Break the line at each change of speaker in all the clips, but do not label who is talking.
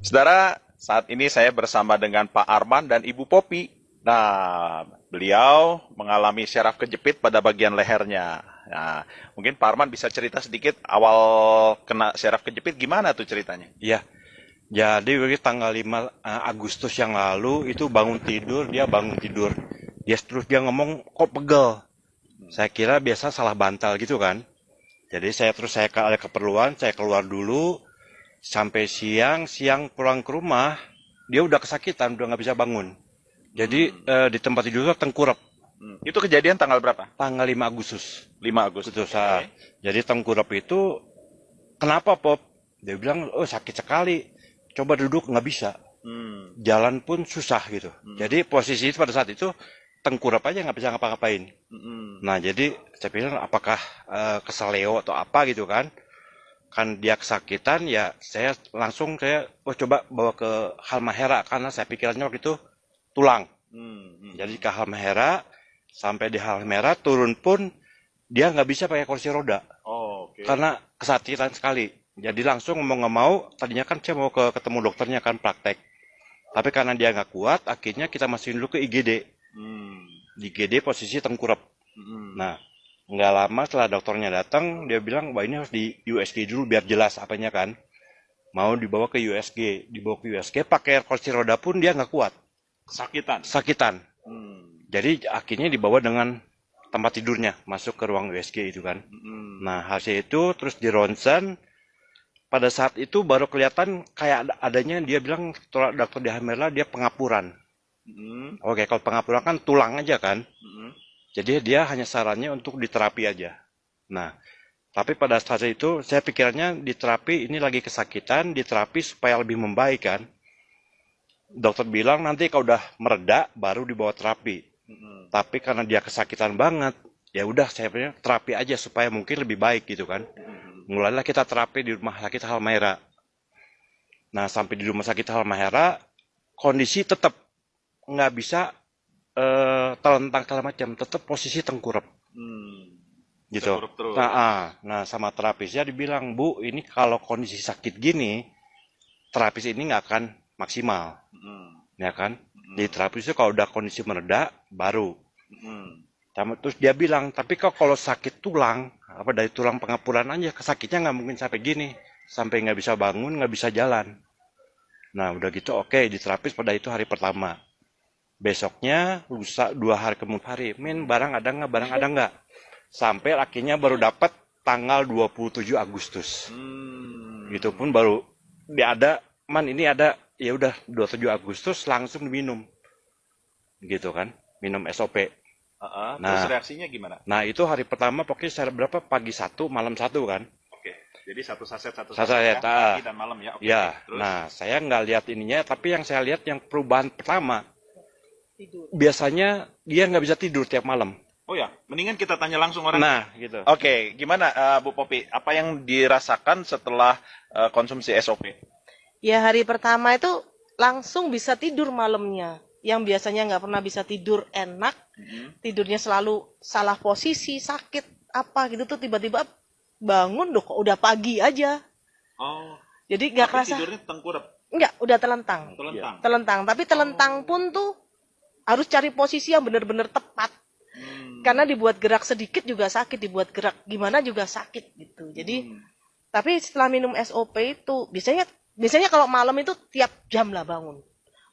Saudara, saat ini saya bersama dengan Pak Arman dan Ibu Popi. Nah, beliau mengalami syaraf kejepit pada bagian lehernya. Nah, mungkin Pak Arman bisa cerita sedikit awal kena syaraf kejepit gimana tuh ceritanya?
Iya, jadi tanggal 5 Agustus yang lalu itu bangun tidur. Dia ngomong kok pegel. Saya kira biasa salah bantal gitu kan. Jadi saya ada keperluan, saya keluar dulu sampai siang pulang ke rumah, dia udah kesakitan, udah nggak bisa bangun. Jadi di tempat tidur tengkurap
Itu kejadian tanggal berapa?
tanggal 5 Agustus.
5 Agustus.
Betul,
Oke.
Jadi tengkurap itu kenapa Pop? Dia bilang, oh sakit sekali. Coba duduk nggak bisa.
Hmm.
Jalan pun susah gitu. Jadi posisi pada saat itu tengkurap aja nggak bisa ngapa-ngapain.
Hmm.
Nah jadi saya bilang apakah keseleo atau apa gitu kan? Kan dia kesakitan ya saya coba bawa ke Halmahera karena saya pikirannya waktu itu tulang.
Hmm.
Jadi ke Halmahera sampai di Halmahera turun pun dia nggak bisa pakai kursi roda
Oh, oke.
karena kesakitan sekali. Jadi langsung mau nggak mau, tadinya kan saya mau ketemu dokternya kan praktek. Tapi karena dia nggak kuat, akhirnya kita masukin dulu ke IGD.
Hmm.
Di IGD posisi tengkurap.
Hmm.
Nah, nggak lama setelah dokternya datang, dia bilang, wah ini harus di USG dulu biar jelas apanya kan. Mau dibawa ke USG pakai kursi roda pun dia nggak kuat,
Kesakitan.
sakitan.
Hmm.
Jadi akhirnya dibawa dengan tempat tidurnya masuk ke ruang USG itu kan.
Hmm.
Nah hasil itu terus di ronsen. Pada saat itu baru kelihatan kayak adanya dia bilang dokter di Hammerla dia pengapuran.
Hmm.
Oke, kalau pengapuran kan tulang aja kan.
Hmm.
Jadi dia hanya sarannya untuk diterapi aja. Nah, tapi pada saat itu saya pikirannya diterapi ini lagi kesakitan, diterapi supaya lebih membaik kan. Dokter bilang nanti kalau udah mereda baru dibawa terapi.
Hmm.
Tapi karena dia kesakitan banget, ya udah saya pikir terapi aja supaya mungkin lebih baik gitu kan. Mulailah kita terapi di rumah sakit Halmahera. Nah, sampai di rumah sakit Halmahera, kondisi tetap nggak bisa telentang segala macam, tetap posisi tengkurap
Hmm.
gitu.
Tengkurap terus.
Nah, sama terapisnya dibilang, Bu, ini kalau kondisi sakit gini, terapis ini nggak akan maksimal,
Hmm.
ya kan? Di terapis itu kalau udah kondisi mereda, baru.
Hmm.
Terus dia bilang, tapi kalau sakit tulang, apa dari tulang pengapuran aja, kesakitnya nggak mungkin sampai gini, sampai nggak bisa bangun, nggak bisa jalan. Nah, udah gitu oke, di terapis pada itu hari pertama. Besoknya, lusa 2 hari kemudian hari, barang ada nggak? Sampai akhirnya baru dapat tanggal 27 Agustus.
Hmm.
Itu pun baru dia ada, ini ada, ya udah 27 Agustus langsung diminum. Gitu kan, minum SOP.
Terus
Nah,
reaksinya gimana?
nah itu hari pertama pokoknya saya berapa pagi satu malam satu kan.
Oke. Jadi satu saset
Saya
ya, pagi dan malam ya. Oke.
ya.
Terus?
Nah saya nggak lihat ininya, tapi yang saya lihat yang perubahan pertama
Tidur.
biasanya dia nggak bisa tidur tiap malam.
Oh ya, mendingan kita tanya langsung orang.
Nah gitu.
Oke, gimana Bu Popi? Apa yang dirasakan setelah konsumsi SOP?
Ya hari pertama itu langsung bisa tidur malamnya. Yang biasanya nggak pernah bisa tidur enak, tidurnya selalu salah posisi, sakit apa gitu tuh tiba-tiba bangun loh kok udah pagi aja.
Oh,
Jadi nggak
tapi
kerasa,
tidurnya tengkurap,
nggak udah telentang,
telentang.
telentang. Tapi telentang pun tuh harus cari posisi yang benar-benar tepat. Karena dibuat gerak sedikit juga sakit, dibuat gerak gimana juga sakit gitu. Jadi tapi setelah minum SOP itu biasanya kalau malam itu tiap jam lah bangun.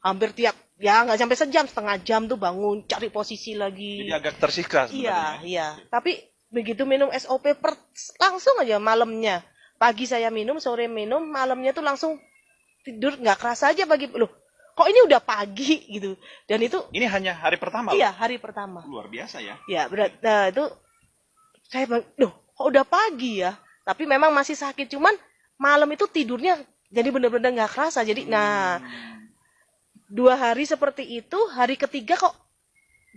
Hampir tiap ya nggak sampai sejam, setengah jam tuh bangun cari posisi lagi.
Jadi agak tersiksa
Iya,
sebenarnya.
iya. Tapi begitu minum SOP langsung aja malamnya. Pagi saya minum, sore minum, malamnya tuh langsung tidur nggak kerasa aja pagi. Loh, kok ini udah pagi gitu. Dan itu
Ini hanya hari pertama loh.
iya hari pertama.
Luar biasa ya.
Ya, berarti itu saya bilang, loh, kok udah pagi ya? Tapi memang masih sakit, cuman malam itu tidurnya jadi bener-bener nggak kerasa. Jadi, nah, 2 hari seperti itu, hari ketiga kok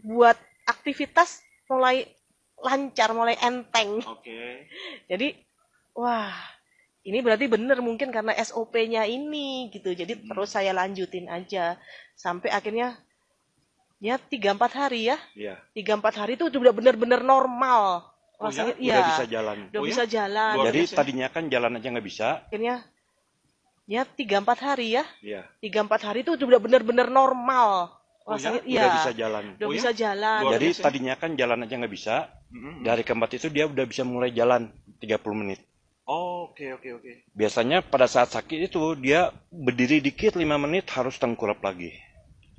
buat aktivitas mulai lancar, mulai enteng.
Oke.
Jadi, wah, ini berarti bener mungkin karena SOP-nya ini gitu. Jadi terus saya lanjutin aja sampai akhirnya ya 3-4 hari ya.
Iya.
3-4 hari itu udah bener-bener normal.
Oh
Rasanya
ya?
Udah bisa jalan.
udah
Oh ya?
bisa jalan.
Luar
Jadi
biasa.
tadinya kan jalan aja nggak bisa.
Akhirnya Ya 3-4 hari ya.
Iya.
3-4 hari itu udah benar-benar normal.
Oh,
Rasanya
ya?
Udah bisa jalan.
udah
Oh,
bisa
ya?
jalan.
Luar
Jadi
biasa.
tadinya kan jalan aja nggak bisa.
Mm-mm.
Dari keempat itu dia udah bisa mulai jalan 30 menit.
Oh, oke.
Biasanya pada saat sakit itu dia berdiri dikit 5 menit harus tengkurap lagi.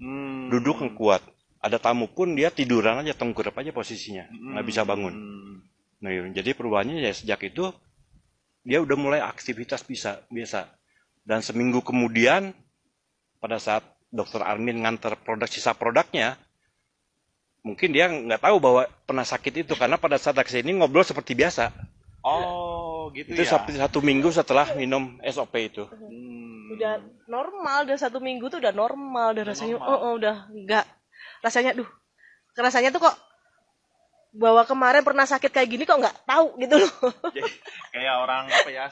Hmm.
Duduk yang kuat. Ada tamu pun dia tiduran aja, tengkurap aja posisinya. Nggak bisa bangun. Nah, jadi perubahannya ya sejak itu dia udah mulai aktivitas biasa. Dan seminggu kemudian pada saat Dokter Armin nganter sisa produknya, mungkin dia nggak tahu bahwa pernah sakit itu karena pada saat kesini ngobrol seperti biasa.
Oh, gitu
Itu
ya.
satu minggu setelah minum SOP itu.
Udah normal, udah 1 minggu tuh udah normal, udah rasanya
normal.
udah enggak. Rasanya tuh kok bahwa kemarin pernah sakit kayak gini kok nggak tahu gitu loh.
Jadi, kayak orang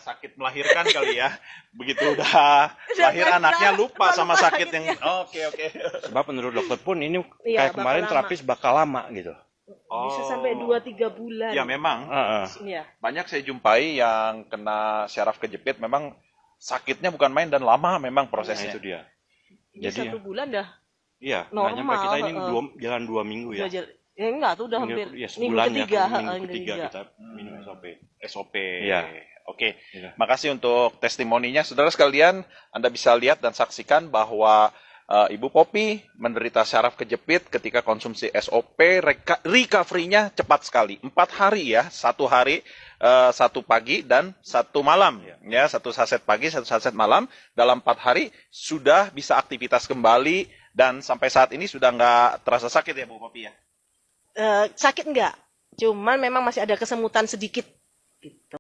sakit melahirkan kali ya. Begitu udah lahir anaknya lupa sama sakit yang oke.
Sebab menurut dokter pun ini
Iya,
kayak kemarin
bakal
terapis bakal lama gitu.
Bisa sampai 2-3 bulan.
Ya memang
Iya.
banyak saya jumpai yang kena syaraf kejepit memang sakitnya bukan main dan lama memang
Nah,
prosesnya.
itu dia.
Jadi
Jadi
1 bulan dah.
iya,
Normal,
nggak nyampe kita ini
heeh.
jalan 2 minggu ya.
Ya enggak tuh udah hampir
Ya,
minggu
sebulan
ketiga,
ya, minggu
minggu
ketiga
ketiga.
kita minum SOP.
SOP.
Iya.
Oke.
Iya.
Makasih untuk testimoninya. Saudara sekalian, Anda bisa lihat dan saksikan bahwa Ibu Popi menderita syaraf kejepit ketika konsumsi SOP, recovery-nya cepat sekali. 4 hari ya, 1 hari, 1 pagi dan 1 malam. Ya, 1 saset pagi, 1 saset malam. Dalam 4 hari sudah bisa aktivitas kembali dan sampai saat ini sudah nggak terasa sakit ya Bu Popi ya?
Sakit enggak? Cuman memang masih ada kesemutan sedikit gitu.